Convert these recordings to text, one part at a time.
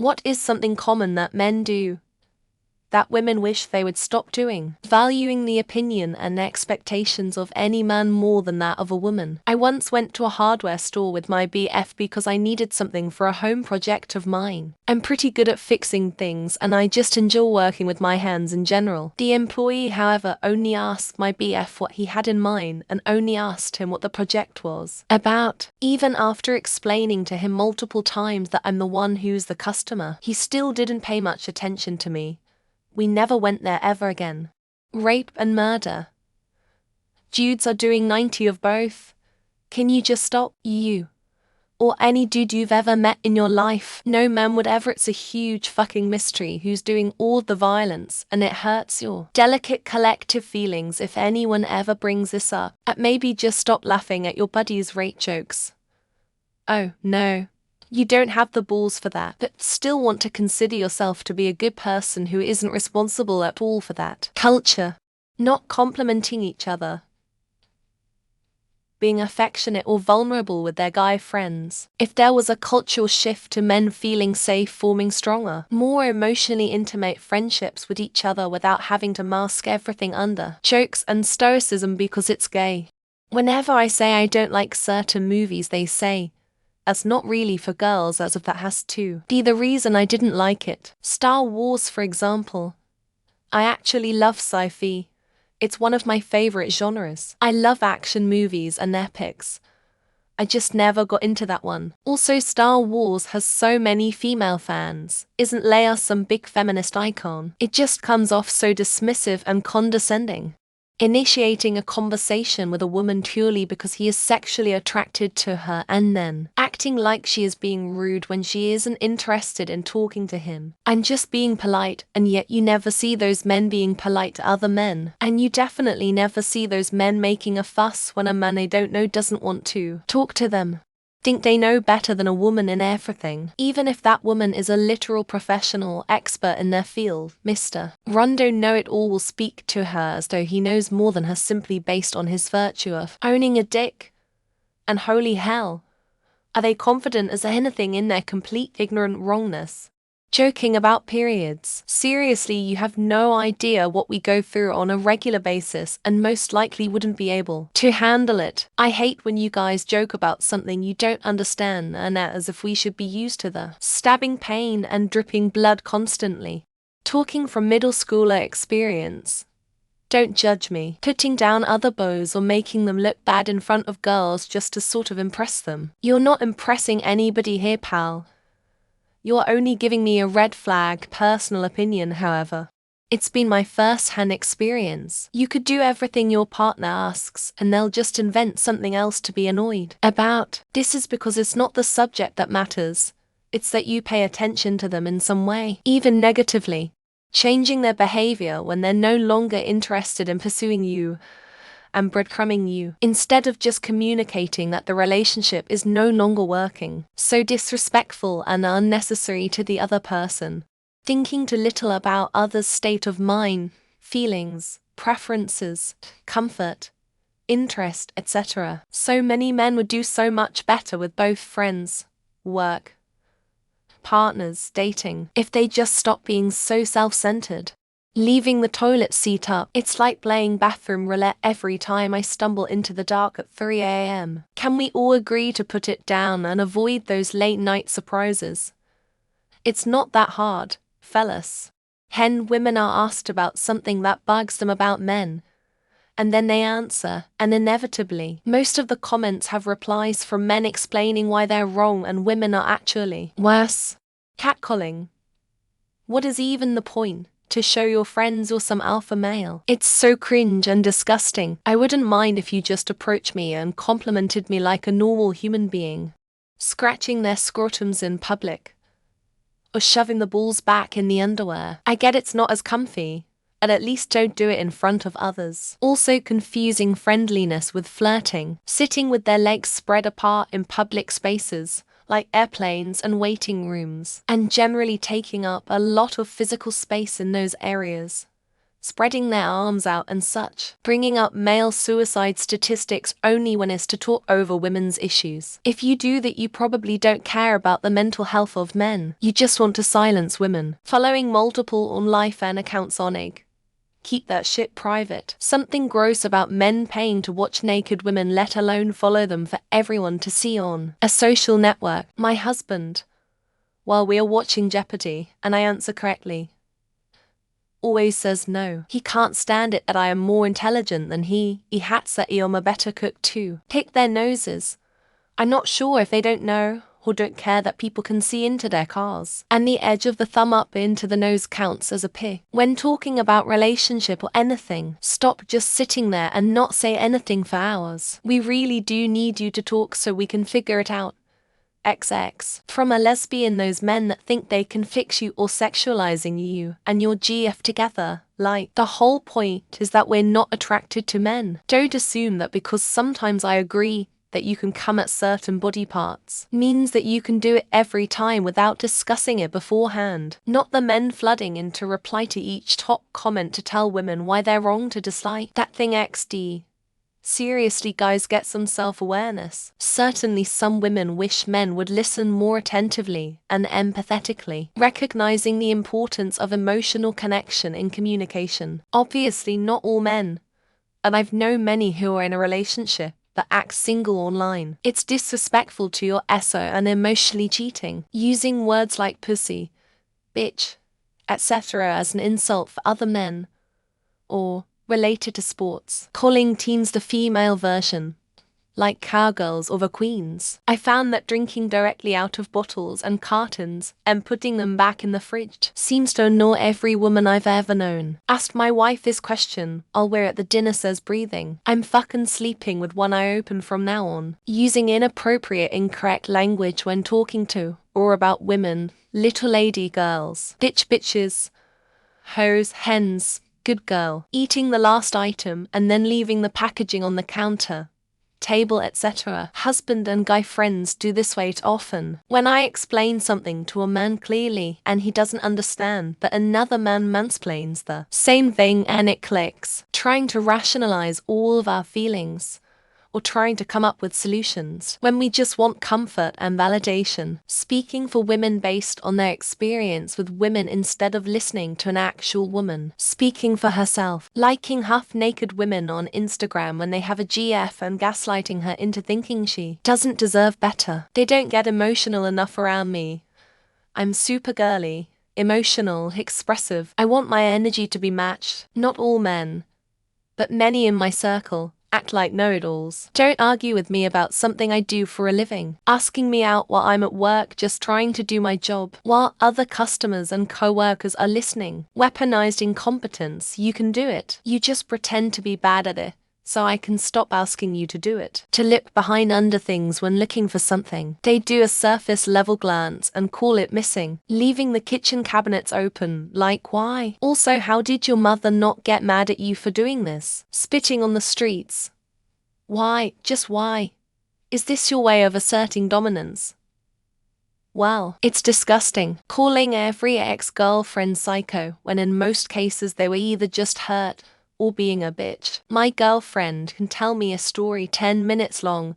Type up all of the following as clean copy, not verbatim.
What is something common that men do that women wish they would stop doing? Valuing the opinion and expectations of any man more than that of a woman. I once went to a hardware store with my BF because I needed something for a home project of mine. I'm pretty good at fixing things and I just enjoy working with my hands in general. The employee, however, only asked my BF what he had in mind and only asked him what the project was about. Even after explaining to him multiple times that I'm the one who's the customer, he still didn't pay much attention to me. We never went there ever again. Rape and murder. Dudes are doing 90 of both. Can you just stop? You or any dude you've ever met in your life. No man would ever. It's a huge fucking mystery who's doing all the violence, and it hurts your delicate collective feelings if anyone ever brings this up. Maybe just stop laughing at your buddy's rape jokes. Oh, no. You don't have the balls for that, but still want to consider yourself to be a good person who isn't responsible at all for that. Culture. Not complimenting each other. Being affectionate or vulnerable with their guy friends. If there was a cultural shift to men feeling safe, forming stronger, more emotionally intimate friendships with each other without having to mask everything under jokes and stoicism because it's gay. Whenever I say I don't like certain movies, they say, "That's not really for girls," as if that has to be the reason I didn't like it. Star Wars, for example. I actually love sci-fi. It's one of my favorite genres. I love action movies and epics. I just never got into that one. Also, Star Wars has so many female fans. Isn't Leia some big feminist icon? It just comes off so dismissive and condescending. Initiating a conversation with a woman purely because he is sexually attracted to her and then acting like she is being rude when she isn't interested in talking to him and just being polite, and yet you never see those men being polite to other men, and you definitely never see those men making a fuss when a man they don't know doesn't want to talk to them. Think they know better than a woman in everything, even if that woman is a literal professional expert in their field. Mr. Rondo Know-It-All will speak to her as though he knows more than her simply based on his virtue of owning a dick. And holy hell, are they confident as anything in their complete ignorant wrongness? Joking about periods. Seriously, you have no idea what we go through on a regular basis and most likely wouldn't be able to handle it. I hate when you guys joke about something you don't understand and act as if we should be used to the stabbing pain and dripping blood constantly. Talking from middle schooler experience. Don't judge me. Putting down other boys or making them look bad in front of girls just to sort of impress them. You're not impressing anybody here, pal. You're only giving me a red flag personal opinion, however. It's been my first-hand experience. You could do everything your partner asks and they'll just invent something else to be annoyed about. This is because it's not the subject that matters. It's that you pay attention to them in some way, even negatively, changing their behavior when they're no longer interested in pursuing you and breadcrumbing you, instead of just communicating that the relationship is no longer working. So disrespectful and unnecessary to the other person. Thinking too little about others' state of mind, feelings, preferences, comfort, interest, etc. So many men would do so much better with both friends, work, partners, dating, if they just stop being so self-centered. Leaving the toilet seat up. It's like playing bathroom roulette every time I stumble into the dark at 3 a.m. Can we all agree to put it down and avoid those late night surprises? It's not that hard, fellas. Women are asked about something that bugs them about men, and then they answer, and inevitably, most of the comments have replies from men explaining why they're wrong and women are actually worse. Catcalling. What is even the point? To show your friends you're some alpha male. It's so cringe and disgusting. I wouldn't mind if you just approached me and complimented me like a normal human being. Scratching their scrotums in public. Or shoving the balls back in the underwear. I get it's not as comfy, but at least don't do it in front of others. Also confusing friendliness with flirting. Sitting with their legs spread apart in public spaces, like airplanes and waiting rooms, and generally taking up a lot of physical space in those areas. spreading their arms out and such, bringing up male suicide statistics only when it's to talk over women's issues. If you do that, you probably don't care about the mental health of men. You just want to silence women. Following multiple online fan accounts on IG. Keep that shit private. Something gross about men paying to watch naked women, let alone follow them for everyone to see on a social network. My husband, while we are watching Jeopardy, and I answer correctly, always says no. He can't stand it that I am more intelligent than he hates that I'm a better cook too. Pick their noses. I'm not sure if they don't know or don't care that people can see into their cars. And the edge of the thumb up into the nose counts as a pick. When talking about relationship or anything, stop just sitting there and not say anything for hours. We really do need you to talk so we can figure it out. XX. From a lesbian, those men that think they can fix you or sexualizing you and your GF together. Like, the whole point is that we're not attracted to men. Don't assume that because sometimes I agree that you can come at certain body parts means that you can do it every time without discussing it beforehand. Not the men flooding in to reply to each top comment to tell women why they're wrong to dislike that thing XD. Seriously guys, get some self-awareness. Certainly some women wish men would listen more attentively and empathetically, recognizing the importance of emotional connection in communication. Obviously not all men, and I've known many who are in a relationship that act single online. It's disrespectful to your SO and emotionally cheating, using words like pussy, bitch, etc. as an insult for other men, or related to sports, calling teens the female version, like cowgirls or the queens. I found that drinking directly out of bottles and cartons and putting them back in the fridge seems to annoy every woman I've ever known. Asked my wife this question, I'll wear at the dinner says breathing. I'm fucking sleeping with one eye open from now on. Using inappropriate incorrect language when talking to or about women, little lady girls, bitches, hoes, hens, good girl, eating the last item and then leaving the packaging on the counter, table, etc. Husband and guy friends do this way often. When I explain something to a man clearly and he doesn't understand, but another man mansplains the same thing and it clicks. Trying to rationalize all of our feelings, or trying to come up with solutions when we just want comfort and validation. Speaking for women based on their experience with women instead of listening to an actual woman. Speaking for herself. Liking half-naked women on Instagram when they have a GF and gaslighting her into thinking she doesn't deserve better. They don't get emotional enough around me. I'm super girly, emotional, expressive. I want my energy to be matched. Not all men, but many in my circle act like know-it-alls. Don't argue with me about something I do for a living. Asking me out while I'm at work just trying to do my job, while other customers and co-workers are listening. Weaponized incompetence, you can do it. You just pretend to be bad at it, so I can stop asking you to do it. To look behind under things when looking for something. They do a surface level glance and call it missing. Leaving the kitchen cabinets open, like why? Also, how did your mother not get mad at you for doing this? Spitting on the streets. Why? Just why? Is this your way of asserting dominance? Well, it's disgusting. Calling every ex-girlfriend psycho when in most cases they were either just hurt or being a bitch. My girlfriend can tell me a story 10 minutes long,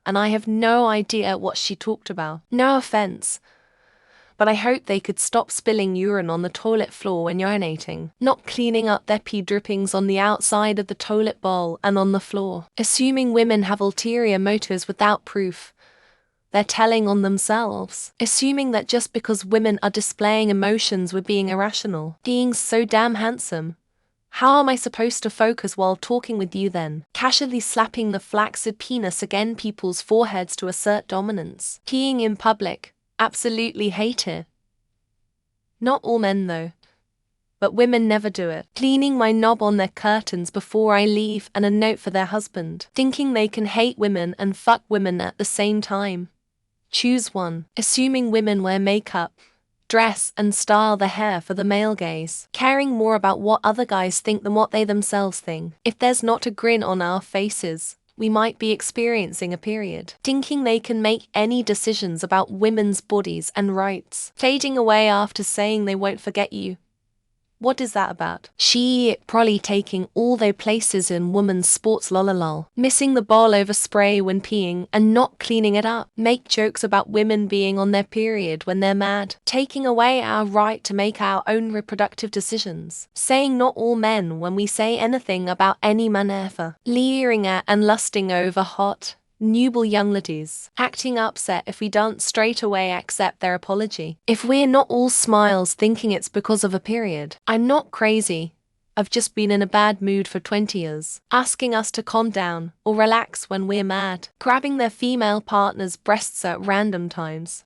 and I have no idea what she talked about. No offense, but I hope they could stop spilling urine on the toilet floor when urinating, not cleaning up their pee drippings on the outside of the toilet bowl and on the floor. Assuming women have ulterior motives without proof, they're telling on themselves. Assuming that just because women are displaying emotions we're being irrational. Being so damn handsome. How am I supposed to focus while talking with you then? Casually slapping the flaccid penis against people's foreheads to assert dominance. Peeing in public. Absolutely hate it. Not all men though. But women never do it. Cleaning my knob on their curtains before I leave and a note for their husband. Thinking they can hate women and fuck women at the same time. Choose one. Assuming women wear makeup, dress and style their hair for the male gaze, caring more about what other guys think than what they themselves think. If there's not a grin on our faces, we might be experiencing a period. Thinking they can make any decisions about women's bodies and rights, fading away after saying they won't forget you. What is that about? She probably taking all the places in women's sports lolalol. Missing the ball over spray when peeing and not cleaning it up. Make jokes about women being on their period when they're mad. Taking away our right to make our own reproductive decisions. Saying not all men when we say anything about any man ever. Leering at and lusting over hot, nubile young ladies, acting upset if we don't straight away accept their apology. If we're not all smiles thinking it's because of a period. I'm not crazy. I've just been in a bad mood for 20 years. Asking us to calm down or relax when we're mad. Grabbing their female partner's breasts at random times.